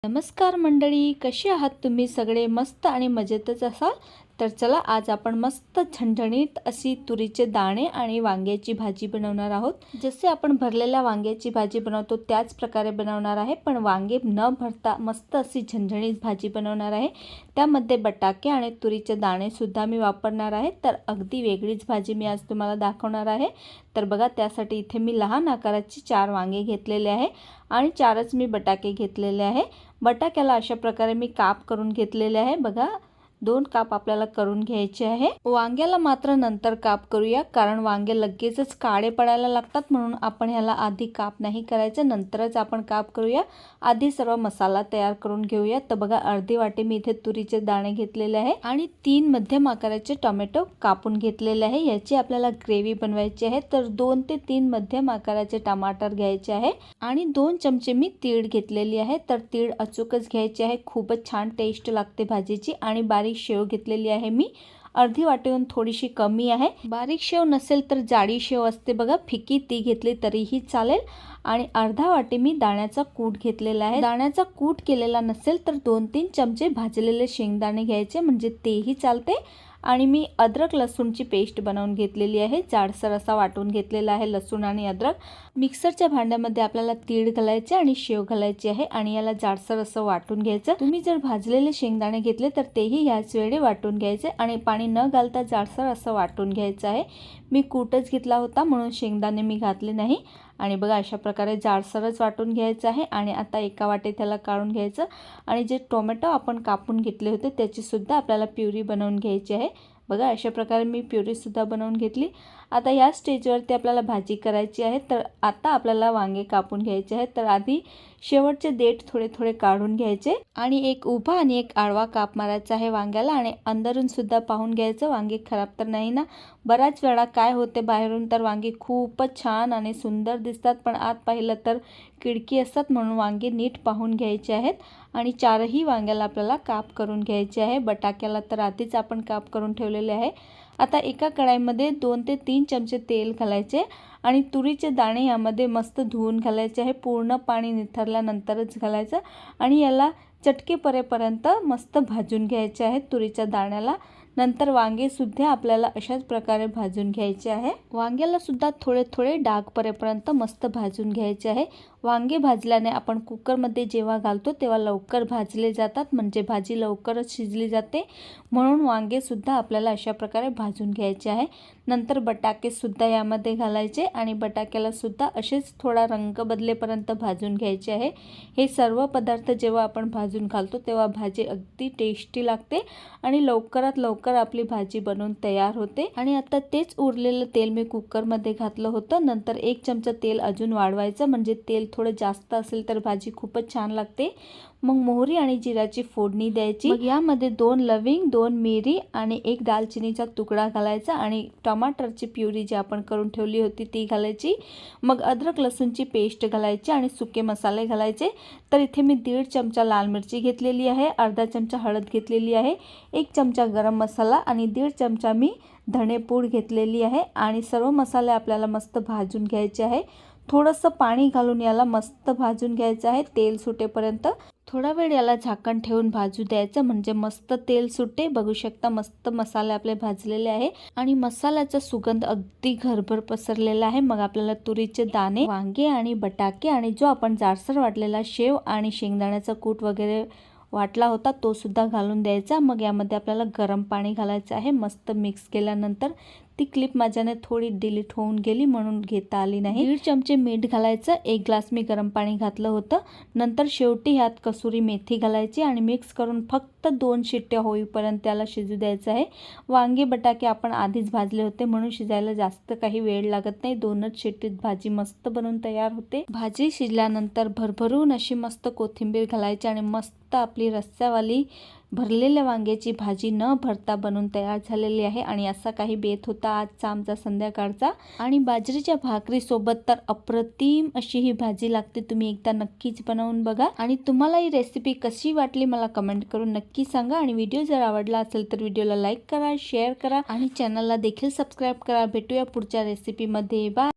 नमस्कार मंडळी, कशी आहात तुम्ही सगळे? मस्त आणि मजेतच असाल तर चला आज आपण मस्त झणझणीत अशी तुरीचे दाणे आणि वांग्याची भाजी बनवणार आहोत। जसे आपण भरलेल्या वांग्याची भाजी बनवतो त्याच प्रकारे बनवणार आहे, पण वांगे न भरता मस्त अशी झणझणीत भाजी बनवणार आहे। त्यामध्ये बटाटे आणि तुरीचे दाणे सुद्धा मी वापरणार आहे, तर अगदी वेगळीच भाजी मी आज तुम्हाला दाखवणार आहे। तर बघा, त्यासाठी इथे मी लहान आकाराची 4 वांगे घेतलेले आहे आणि 4च मी बटाटे घेतलेले आहे। बटाट्याला अशा प्रकारे मी काप करून घेतलेले आहे। बघा, 2 काप आपल्याला करून घ्यायचे आहे। वांग्याला मात्र नंतर काप करूया, कारण वांगे लगेचच काळे पडायला लागतात, म्हणून आपण ह्याला आधी काप नाही करायचं, नंतरच आपण काप करूया। आधी सर्व मसाला तयार करून घेऊया। तर बघा, अर्धी वाटी मी इथे तुरीचे दाणे घेतलेले आहे आणि 3 मध्यम आकाराचे टोमॅटो कापून घेतलेले आहे। याची आपल्याला ग्रेव्ही बनवायची आहे, तर 2 ते 3 मध्यम आकाराचे टमाटर घ्यायचे आहे आणि 2 चमचे मी तीळ घेतलेली आहे। तर तीळ अचूकच घ्यायचे आहे, खूपच छान टेस्ट लागते भाजीची। आणि बारीक शेव घेतलेली आहे मी, अर्धी वाटीहून थोडीशी कमी आहे। बारीक शेव नसेल तर जाडी शेव असते बघा, फिकी, ती घेतली तरीही चालेल। आणि अर्धा वाटी मी दाण्याचा कूट घेतलेला आहे। दाण्याचा कूट केलेला नसेल तर 2-3 चमचे भाजलेले शेंगदाणे घ्यायचे, म्हणजे तेही चालते। आणि मी अद्रक लसूणची पेस्ट बनवून घेतलेली आहे, जाडसर असा वाटून घेतलेला आहे लसूण आणि अद्रक। मिक्सरच्या भांड्यामध्ये आपल्याला तीळ घालायचे आणि शेव घालायची आहे आणि याला जाडसर असं वाटून घ्यायचं। तुम्ही जर भाजलेले शेंगदाणे घेतले तर तेही याच वेळी वाटून घ्यायचे आणि पाणी न घालता जाडसर असं वाटून घ्यायचं आहे। मी कूटच घेतला होता म्हणून शेंगदाणे मी घातले नाही। आणि बघा, अशा प्रकारे जाडसरच वाटून घ्यायचं आहे। आणि आता एका वाटीत त्याला काढून घ्यायचं आणि जे टोमॅटो आपण कापून घेतले होते त्याची सुद्धा आपल्याला प्युरी बनवून घ्यायची आहे। बघा, अशा प्रकारे मी प्युरी सुद्धा बनवून घेतली। आता या स्टेजवरती आपल्याला भाजी करायची आहे, तर आता आपल्याला वांगे कापून घ्यायचे आहेत। तर आधी शेवटचे देठ थोडे थोडे काढून घ्यायचे आणि एक उभा आणि एक आडवा काप मारायचा आहे वांग्याला। आणि अंदरून सुद्धा पाहून घ्यायचं वांगे खराब तर नाही ना। बऱ्याच वेळा काय होते, बाहेरून तर वांगे खूपच छान आणि सुंदर दिसतात, पण आत पाहिलं तर किडकी असतात, म्हणून वांगे नीट पाहून घ्यायचे आहेत। आणि 4ही वांग्याला आपल्याला काप करून घ्यायचे आहे। बटाट्याला तर आधीच आपण काप करून ठेवलेले आहे। आता एका कढाईमध्ये 2 ते 3 चमचे तेल घालायचे आणि तुरीचे दाणे यामध्ये मस्त धुवून घालायचे आहे। पूर्ण पाणी निथरल्यानंतरच घालायचं आणि याला चटके पडेपर्यंत मस्त भाजून घ्यायचे आहेत तुरीच्या दाण्याला। नंतर वांगे सुद्धा आपल्याला अशाच प्रकारे भाजून घ्यायचे आहे। वांग्याला सुद्धा थोडे थोडे डाग पडेपर्यंत मस्त भाजून घ्यायचे आहे। वांगे भाजल्याने आपण कुकरमध्ये जेव्हा घालतो तेव्हा लवकर भाजले जातात, म्हणजे भाजी लवकरच शिजली जाते, म्हणून वांगे सुद्धा आपल्याला अशा प्रकारे भाजून घ्यायचे आहे। नंतर बटाटे सुद्धा यामध्ये घालायचे आणि बटाट्याला सुद्धा असेच थोडा रंग बदलेपर्यंत भाजून घ्यायचे आहे। हे सर्व पदार्थ जेव्हा आपण भाजून घालतो तेव्हा भाजी अगदी टेस्टी लागते आणि लवकरात लवकर आपली भाजी बनवून तयार होते। आणि आता तेच उरलेलं तेल मी कुकरमध्ये घातलं होतं। नंतर 1 चमचा तेल अजून वाढवायचं, म्हणजे तेल थोडं जास्त असेल तर भाजी खूपच छान लागते। मग मोहरी आणि जिराची फोडणी द्यायची। मग यामध्ये 2 लविंग, 2 मिरी आणि 1 दालचिनीचा तुकडा घालायचा आणि टमाटरची प्युरी जी आपण करून ठेवली होती ती घालायची। मग अद्रक लसूणची पेस्ट घालायची आणि सुके मसाले घालायचे। तर इथे मी 1.5 चमचा लाल मिरची घेतलेली आहे, अर्धा चमचा हळद घेतलेली आहे, 1 चमचा गरम मसाला आणि 1.5 चमचा मी धणेपूड घेतलेली आहे। आणि सर्व मसाले आपल्याला मस्त भाजून घ्यायचे आहे। थोडंसं पाणी घालून याला मस्त भाजून घ्यायचं आहे तेल सुटेपर्यंत। थोडा वेळ याला झाकण ठेवून भाजू द्यायचं, म्हणजे मस्त तेल सुटे। बघू शकता मस्त मसाले आपले भाजलेले आहे आणि मसाल्याचा सुगंध अगदी घरभर पसरलेला आहे। मग आपल्याला तुरीचे दाणे, वांगे आणि बटाटे आणि जो आपण जाडसर वाटलेला शेव आणि शेंगदाण्याचा कूट वगैरे वाटला होता तो सुद्धा घालून द्यायचा। मग यामध्ये आपल्याला गरम पाणी घालायचं आहे। मस्त मिक्स केल्यानंतर ती क्लिप माझ्याने थोडी डिलीट होऊन गेली म्हणून घेता आली नाही। 1.5 चमचे मीठ घालायचं, 1 ग्लास मी गरम पाणी घातलं होतं। नंतर शेवटी ह्यात कसुरी मेथी घालायची आणि मिक्स करून फक्त 2 शिट्ट्या होईपर्यंत त्याला शिजू द्यायचं आहे। वांगे बटाटे आपण आधीच भाजले होते म्हणून शिजायला जास्त काही वेळ लागत नाही, 2च शिट्टीत भाजी मस्त बनवून तयार होते। भाजी शिजल्यानंतर भरभरून अशी मस्त कोथिंबीर घालायची आणि मस्त आपली रस्स्यावाली भरलेल्या वांग्याची भाजी न भरता बनवून तयार झालेली आहे। आणि असा काही बेत होता आजचा आमचा संध्याकाळचा। आणि बाजरीच्या भाकरी सोबत तर अप्रतिम अशी ही भाजी लागते, तुम्ही एकदा नक्कीच बनवून बघा। आणि तुम्हाला ही रेसिपी कशी वाटली मला कमेंट करून नक्की सांगा। आणि व्हिडिओ जर आवडला असेल तर व्हिडिओला लाईक करा, शेअर करा आणि चॅनलला देखील सबस्क्राईब करा। भेटूया पुढच्या रेसिपीमध्ये, बाय।